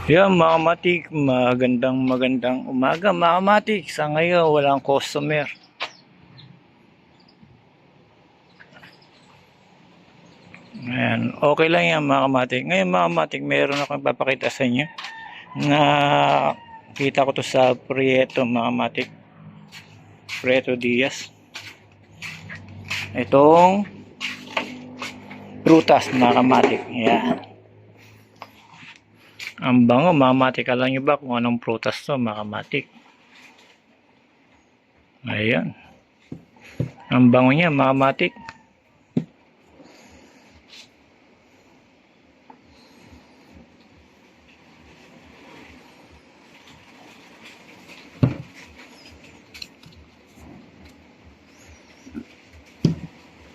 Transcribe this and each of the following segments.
Yeah, mga matik, magandang umaga mga matik. Sa ngayon, walang customer. Ayan, okay lang yan mga matik. Ngayon mga matik, meron akong papakita sa inyo na kita ko to sa Prieto mga matik. Prieto Diaz. Itong prutas mga matik. Ayan. Ang bango mga matik. Alam nyo ba kung anong prutas to mga matik? Ayan. Ang bango niya mga matik.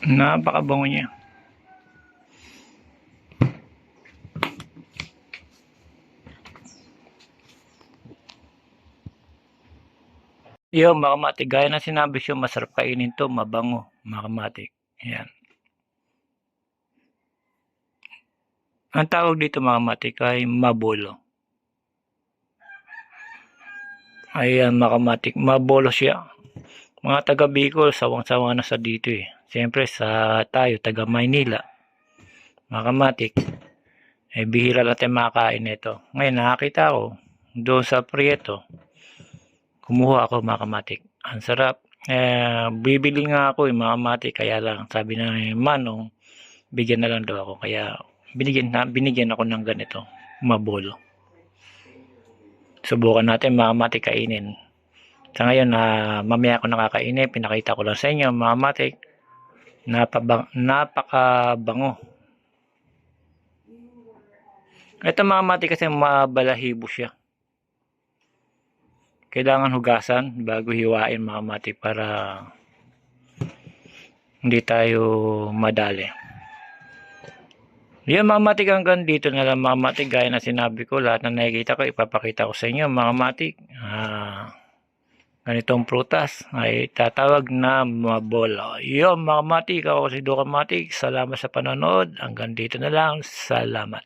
Napakabango niya. Yo, mga kamatik, gaya na sinabi siya, masarap kainin to, mabango, mga kamatik. Ayan. Ang tawag dito mga kamatik ay mabolo. Ayan mga kamatik, mabolo siya. Mga taga Bicol, sawang-sawa na sa dito eh. Siyempre sa tayo, taga Maynila, mga kamatik, eh bihira lang tayo makakain nito. Ngayon nakakita ko, doon sa Prieto, kumuha ako mga kamatik. Ang sarap. Bibili nga ako mga kamatik, kaya lang sabi na Manong, bigyan na lang daw ako. Kaya binigyan ako ng ganito, mabolo. Subukan natin mga kamatik kainin. Sa ngayon mamaya ako nakakainin, pinakita ko lang sa inyo mga kamatik. Napakabango. Ito mga kamatik kasi mabalahibo siya. Kailangan hugasan bago hiwain mga kamatik para hindi tayo madali. Yan mga matik, hanggang dito na lang mga matik. Gaya na sinabi ko, lahat na nakikita ko ipapakita ko sa inyo mga matik. Ganitong prutas ay tatawag na mabola. Yan mga matik, ako si Duka Matik. Salamat sa panonood. Hanggang dito na lang. Salamat.